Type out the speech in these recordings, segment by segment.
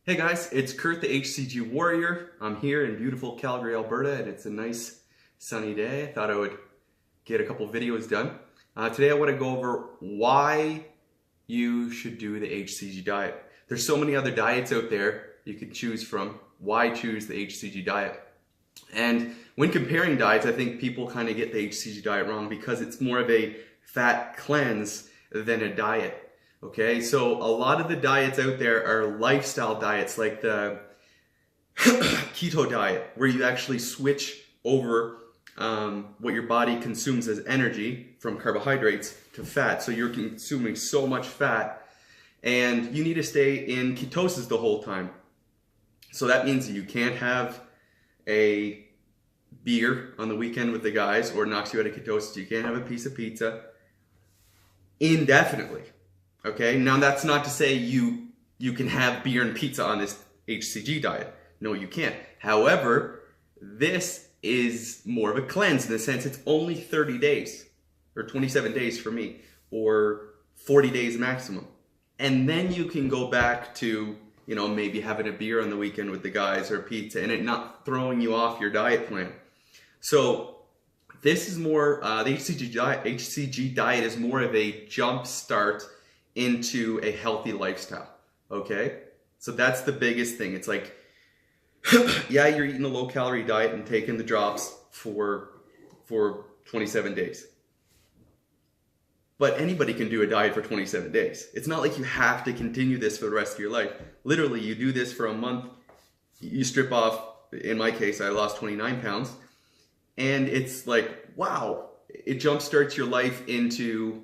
Hey guys, it's Kurt the HCG Warrior. I'm here in beautiful Calgary, Alberta, and it's a nice sunny day. I thought I would get a couple videos done. Today I want to go over why you should do the HCG diet. There's so many other diets out there you could choose from. Why choose the HCG diet? And when comparing diets, I think people kind of get the HCG diet wrong because it's more of a fat cleanse than a diet. Okay, so a lot of the diets out there are lifestyle diets like the keto diet, where you actually switch over what your body consumes as energy from carbohydrates to fat. So you're consuming so much fat and you need to stay in ketosis the whole time. So that means you can't have a beer on the weekend with the guys or it knocks you out of ketosis. You can't have a piece of pizza indefinitely. Okay, now that's not to say you can have beer and pizza on this HCG diet. No, you can't. However, this is more of a cleanse in the sense it's only 30 days or 27 days for me or 40 days maximum. And then you can go back to, maybe having a beer on the weekend with the guys or pizza and it not throwing you off your diet plan. So this is more, the HCG diet is more of a jump start into a healthy lifestyle, okay? So that's the biggest thing. It's like, yeah, you're eating a low-calorie diet and taking the drops for 27 days. But anybody can do a diet for 27 days. It's not like you have to continue this for the rest of your life. Literally, you do this for a month, you strip off, in my case, I lost 29 pounds, and it's like, wow, it jumpstarts your life into,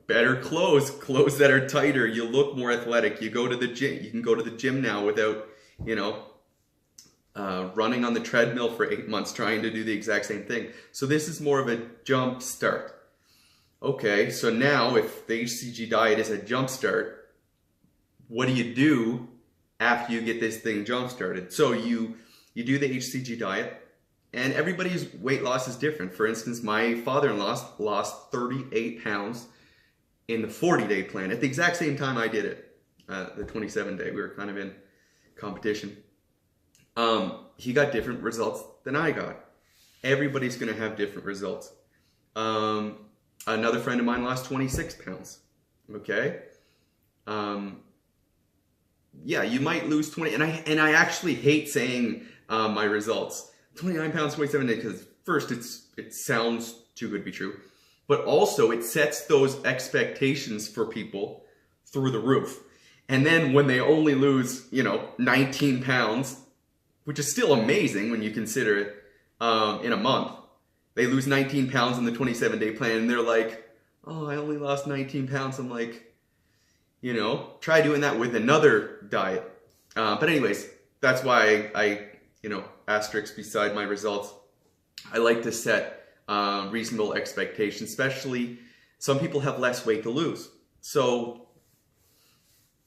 better clothes that are tighter. You look more athletic. You go to the gym. You can go to the gym now without, running on the treadmill for 8 months trying to do the exact same thing. So this is more of a jump start. Okay, so now if the HCG diet is a jump start, what do you do after you get this thing jump started? So you do the HCG diet, and everybody's weight loss is different. For instance, my father-in-law lost 38 pounds in the 40-day plan at the exact same time I did it, the 27-day. We were kind of in competition. He got different results than I got. Everybody's going to have different results. Another friend of mine lost 26 pounds. Okay? Yeah, you might lose 20. And I actually hate saying my results. 29 pounds, 27 days, because first it sounds too good to be true. But also it sets those expectations for people through the roof. And then when they only lose, 19 pounds, which is still amazing when you consider it in a month, they lose 19 pounds in the 27-day plan and they're like, oh, I only lost 19 pounds. I'm like, try doing that with another diet. But anyways, that's why I asterisk beside my results. I like to set reasonable expectations, especially some people have less weight to lose. So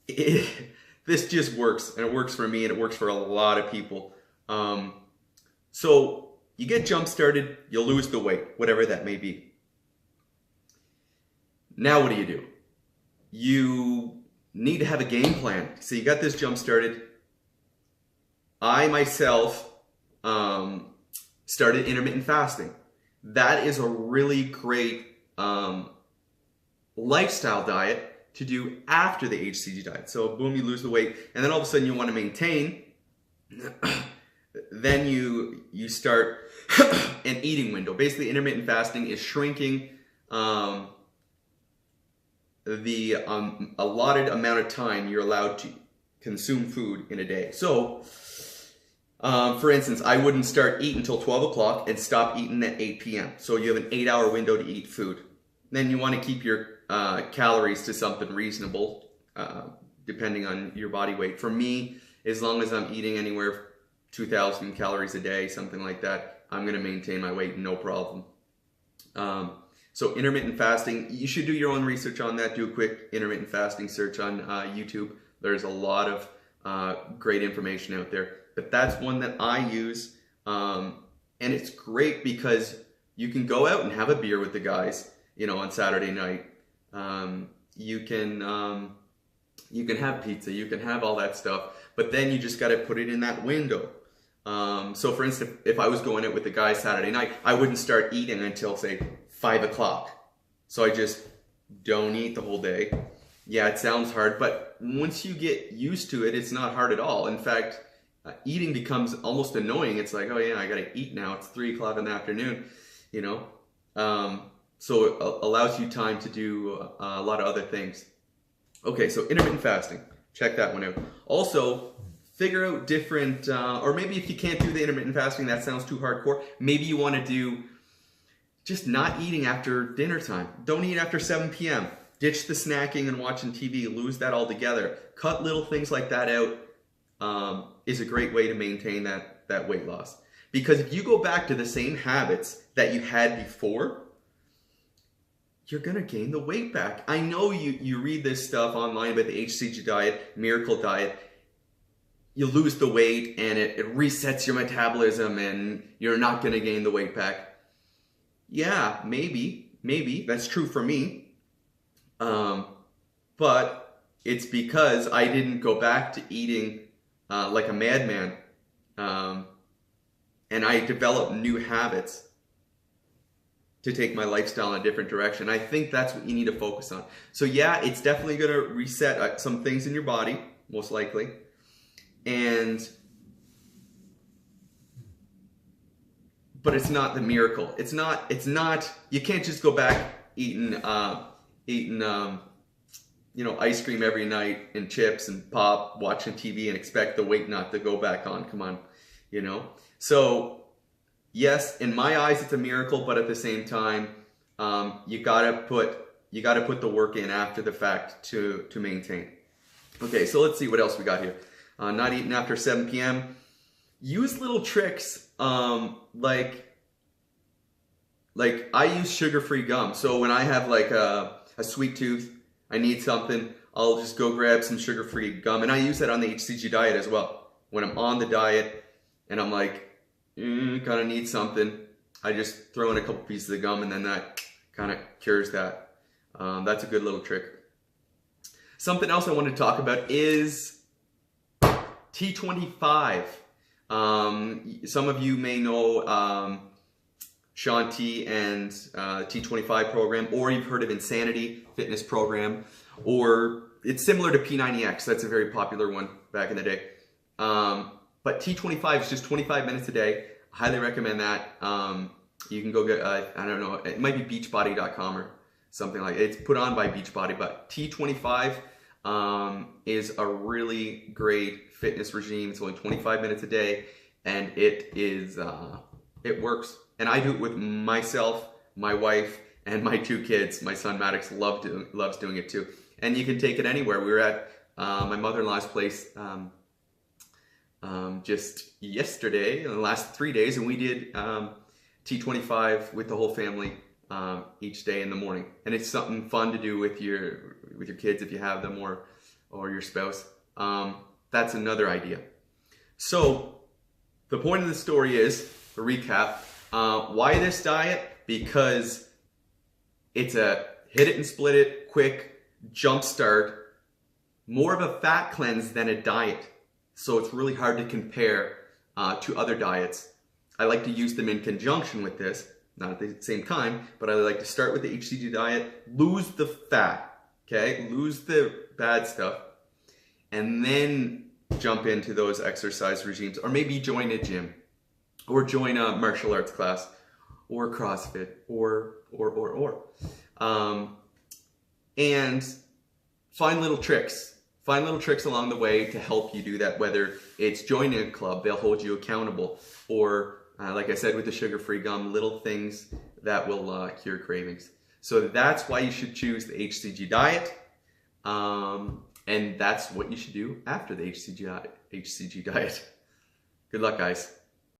this just works, and it works for me, and it works for a lot of people. So you get jump started, you'll lose the weight, whatever that may be. Now what do? You need to have a game plan. So you got this jump started. I myself started intermittent fasting. That is a really great lifestyle diet to do after the HCG diet. So boom, you lose the weight, and then all of a sudden you want to maintain. Then you start an eating window. Basically, intermittent fasting is shrinking the allotted amount of time you're allowed to consume food in a day. So for instance, I wouldn't start eating until 12 o'clock and stop eating at 8 p.m. So you have an 8-hour window to eat food. Then you want to keep your calories to something reasonable, depending on your body weight. For me, as long as I'm eating anywhere 2,000 calories a day, something like that, I'm going to maintain my weight, no problem. So intermittent fasting, you should do your own research on that. Do a quick intermittent fasting search on YouTube. There's a lot of great information out there. But that's one that I use, and it's great because you can go out and have a beer with the guys, on Saturday night. You can You can have pizza, you can have all that stuff, but then you just got to put it in that window. So for instance, if I was going out with the guys Saturday night, I wouldn't start eating until say 5 o'clock. So I just don't eat the whole day. Yeah, it sounds hard, but once you get used to it, it's not hard at all. In fact, eating becomes almost annoying. It's like, oh yeah, I gotta eat now. It's 3 o'clock in the afternoon, you know? So it allows you time to do a lot of other things. Okay, so intermittent fasting. Check that one out. Also, figure out different, or maybe if you can't do the intermittent fasting, that sounds too hardcore, maybe you want to do just not eating after dinner time. Don't eat after 7 p.m. Ditch the snacking and watching TV. Lose that altogether. Cut little things like that out is a great way to maintain that weight loss. Because if you go back to the same habits that you had before, you're gonna gain the weight back. I know you read this stuff online about the HCG diet, miracle diet. You lose the weight and it resets your metabolism and you're not gonna gain the weight back. Yeah, maybe that's true for me. But it's because I didn't go back to eating like a madman. And I developed new habits to take my lifestyle in a different direction. I think that's what you need to focus on. So yeah, it's definitely going to reset some things in your body, most likely. But it's not the miracle. It's not, you can't just go back eating, you know, ice cream every night and chips and pop, watching TV and expect the weight not to go back on. Come on, you know? So yes, in my eyes, it's a miracle, but at the same time, you gotta put the work in after the fact to maintain. Okay, so let's see what else we got here. Not eating after 7 p.m. Use little tricks, like I use sugar-free gum. So when I have like a sweet tooth, I need something, I'll just go grab some sugar-free gum. And I use that on the HCG diet as well. When I'm on the diet and I'm like, kind of need something, I just throw in a couple pieces of gum and then that kind of cures that. That's a good little trick. Something else I want to talk about is T25. Some of you may know Sean T and T25 program, or you've heard of Insanity Fitness program, or it's similar to P90X. That's a very popular one back in the day. But T25 is just 25 minutes a day. I highly recommend that. You can go get, I don't know, it might be beachbody.com or something like it. It's put on by Beachbody, but T25 is a really great fitness regime. It's only 25 minutes a day, and it it works. And I do it with myself, my wife, and my 2 kids. My son Maddox loves doing it too. And you can take it anywhere. We were at my mother-in-law's place just yesterday, in the last 3 days, and we did T25 with the whole family each day in the morning. And it's something fun to do with your kids if you have them, or your spouse. That's another idea. So the point of the story is, to recap, why this diet? Because it's a hit it and split it, quick jump start, more of a fat cleanse than a diet. So it's really hard to compare to other diets. I like to use them in conjunction with this, not at the same time, but I like to start with the HCG diet, lose the fat, okay? Lose the bad stuff, and then jump into those exercise regimes, or maybe join a gym, or join a martial arts class, or CrossFit, or. And find little tricks. Find little tricks along the way to help you do that, whether it's joining a club, they'll hold you accountable, or like I said with the sugar-free gum, little things that will cure cravings. So that's why you should choose the HCG diet, and that's what you should do after the HCG diet. Good luck, guys.